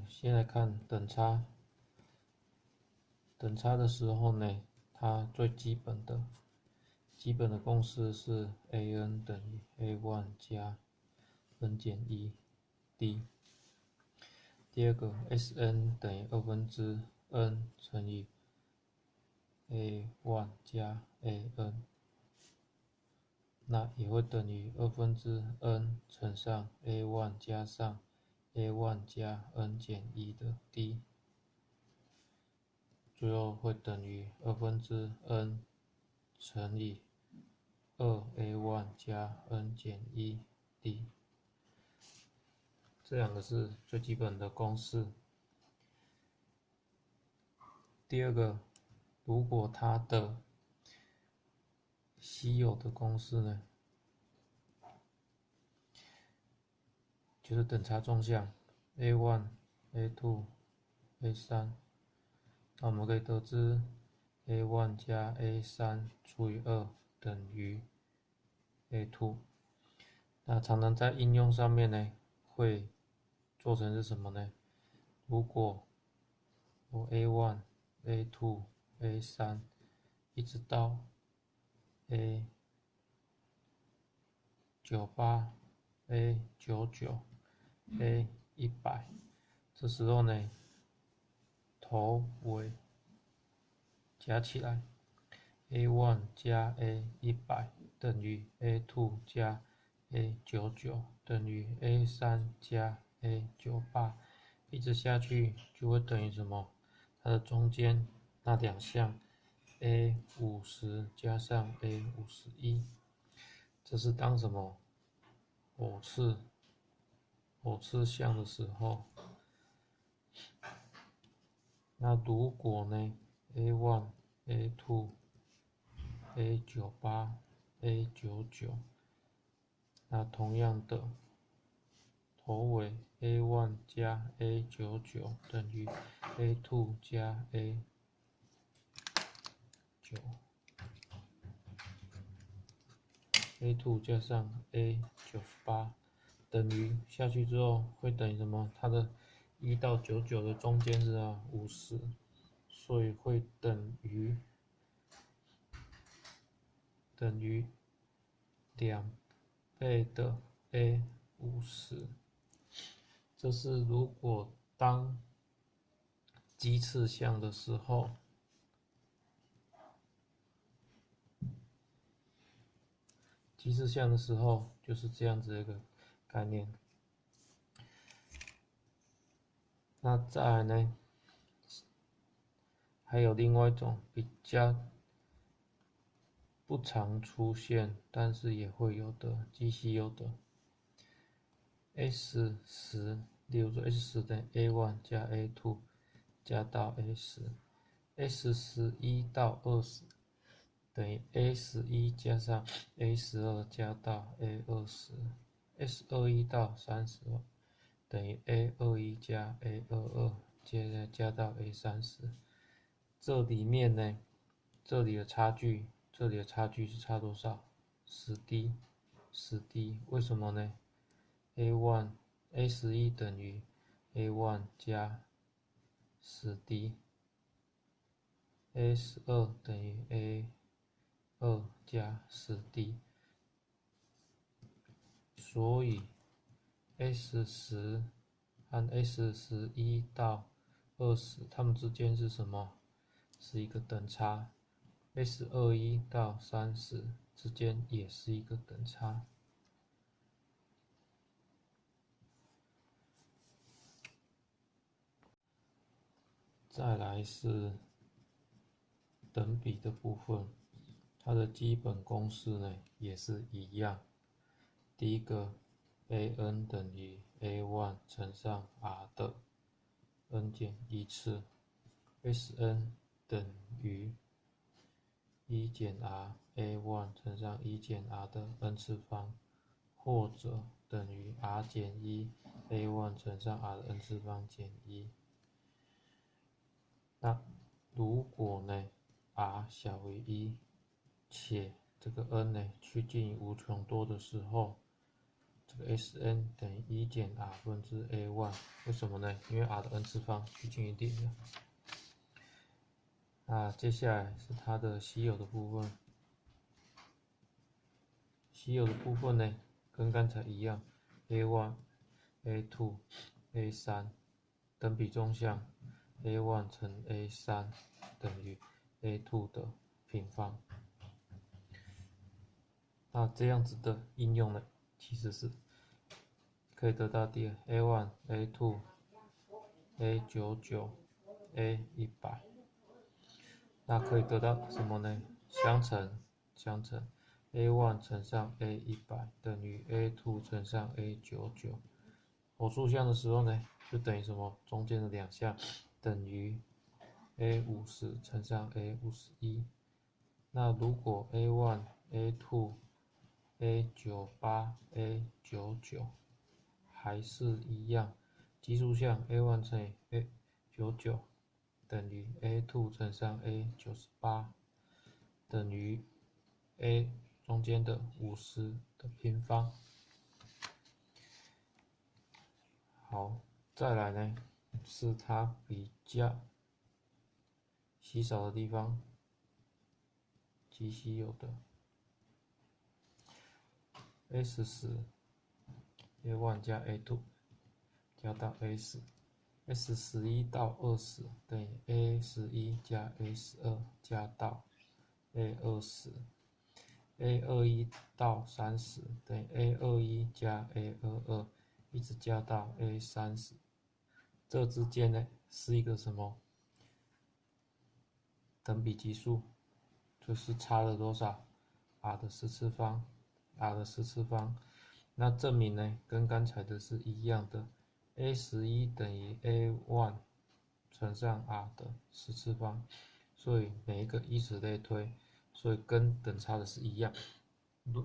先来看等差。等差的时候呢，它最基本的公式是 an 等于 a1 加 n 减1 d。第二个 Sn 等于n乘以 a1 加 an， 那也会等于n乘上 a1 加上 a1 加 n 减1的 d， 最后会等于n乘以 2a1 加 n 减1 d。 这两个是最基本的公式。第二个，如果它的稀有的公式呢，就是等差纵向 a1、a2、a3， 那我们可以得知 a1 加 a3 除以2等于 a2。 那常常在应用上面呢，会做成是什么呢？如果我 a1、a2、a3 一直到 a98、a99、a100， 这时候呢，头尾加起来 a1 加 a100 等于 a2 加 a99 等于 a3 加 a98， 一直下去就会等于什么？它的中间那两项 a50 加上 a51， 这是当什么？偶次项的时候。那如果呢 a1、a2、a98、a99， 那同样的头尾 a1 加 a99 等于 a2 加 a9， a2 加上 a98 等于下去之后会等于什么？它的1到99的中间是50，所以会等于2倍的 a50。这是如果当奇次项的时候。奇次项的时候就是这样子的一个概念。那再来呢，还有另外一种比较不常出现，但是也会有的极稀有的 S10， 例如说 S10等于 A1 加 A2 加到 A10，S11 到20等于 A11 加上 A12 加到 A20，S21 到30等于 A21 加 A22 加到 A30。这里面呢，这里的差距是差多少？10d， 为什么呢？ A11 等于 A1 加10d， A12 等于 A2 加10d， 所以 S10 和 S11 到20它们之间是什么？是一个等差。S21 到30之间也是一个等差。再来是等比的部分，它的基本公式呢也是一样。第一个 an 等于 a1 乘上 r 的 n 减1次 ，Sn 等于1减 r a1 乘上1减 r 的 n 次方，或者等于 r 减1 a1 乘上 r 的 n 次方减1。那如果呢 r 小于1，且这个 n 呢趋近于无穷多的时候，这个 Sn 等于1减 r 分之 a1， 为什么呢？因为 r 的 n 次方趋近于0了。那接下来是它的稀有的部分。稀有的部分呢，跟刚才一样 ，a1、a2、a3 等比纵向 ，a1 乘 a3 等于 a2 的平方。那这样子的应用呢，其实是可以得到第二 a1、a2、a99、a100。那可以得到什么呢？相乘，a1 乘上 a100 等于 a2 乘上 a99。偶数项的时候呢，就等于什么？中间的两项等于 a50 乘上 a51。那如果 a1、a2、a98、a99 还是一样，奇数项 a1 乘以 a99。等于 a2 乘上 a98 等于 a 中间的50的平方。好，再来呢是它比较稀少的地方，极稀有的 S10 a1 加 a2 加到 a10。S11 到20等于 A11 加 A12 加到 A20。A21 到30等于 A21 加 A22 一直加到 A30。这之间呢是一个什么等比级数？就是差了多少 ？r 的4次方 ，r 的4次方。那证明呢跟刚才的是一样的。A11 等于 A1 乘上 r 的4次方，所以每一个以此类推，所以跟等差的是一样。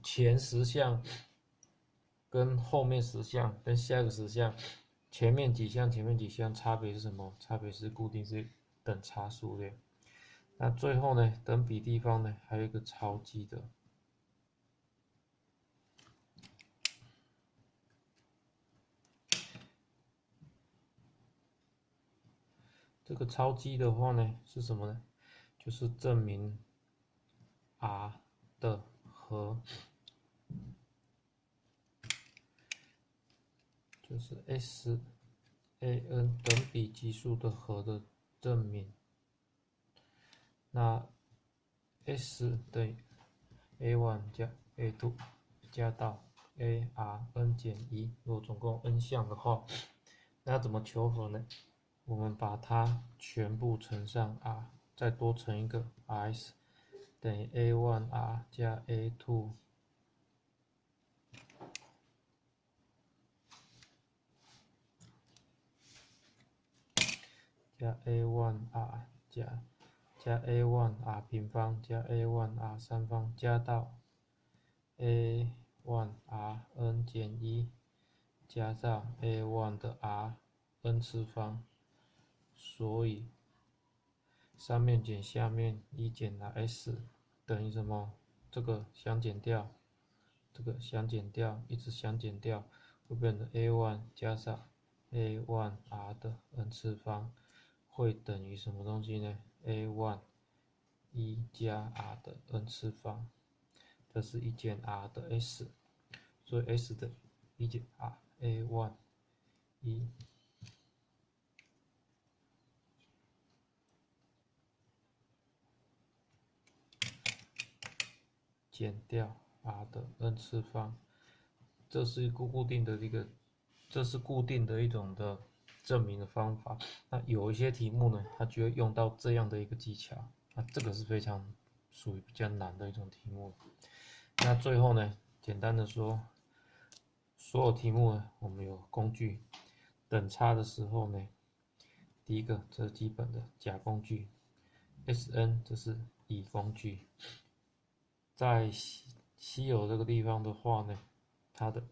前10项跟后面10项跟下一个10项，前面几项差别是什么？差别是固定是等差数列。那最后呢，等比地方呢还有一个超积的。这个超积的话呢是什么呢？就是证明 r 的和就是 S an 等比级数的和的证明。那 S 等于 A1 加 A2 加到 ARn 减1，如果总共 n 项的话，那怎么求和呢？我们把它全部乘上 r， 再多乘一个 rs， 等于 A1r 加 A2 加 A1r 加 A1r 平方加 A1r 三方加到 A1rn 减1加上 A1 的 rn 次方，所以上面减下面1减 s 等于什么？这个相减掉，这个相减掉，一直相减掉，会变成 A1 加上 A1r 的 n 次方，会等于什么东西呢？ A1 1加 r 的 n 次方，这是1减 r 的 s， 所以 s 的1减 r A1 1减掉 r 的 n 次方，这是固定的一种的证明的方法。那有一些题目呢，它就会用到这样的一个技巧，那这个是非常属于比较难的一种题目。那最后呢，简单的说，所有题目呢，我们有工具，等差的时候呢，第一个这是基本的假工具 ，Sn 这是乙工具。在稀有这个地方的话呢，它的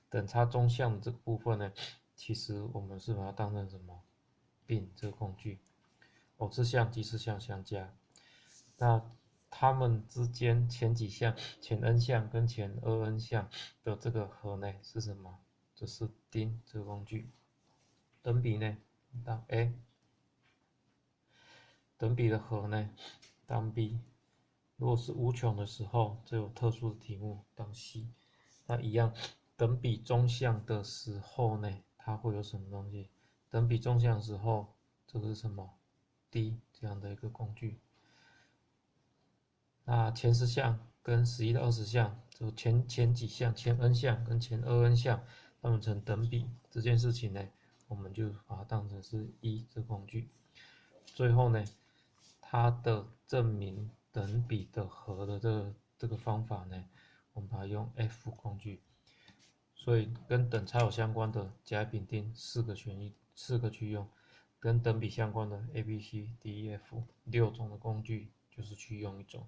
等差中项的这个部分呢，其实我们是把它当成什么？并这个工具，偶次项、奇次项相加。那它们之间前几项前 n 项跟前2n 项的这个和呢是什么？这是丁这个工具。等比呢当 A， 等比的和呢当 B。如果是无穷的时候，这有特殊的题目当 C。那一样，等比中项的时候呢，它会有什么东西？等比中项的时候，这个是什么 ？D 这样的一个工具。那前10项跟11到20项，就前几项前 n 项跟前2n 项，它们成等比这件事情呢，我们就把它当成是一这工具。最后呢，它的证明等比的和的这个方法呢，我们把它用 F 工具。所以跟等差有相关的甲乙丙丁4个去用，跟等比相关的 A B C D E F 6种的工具就是去用一种。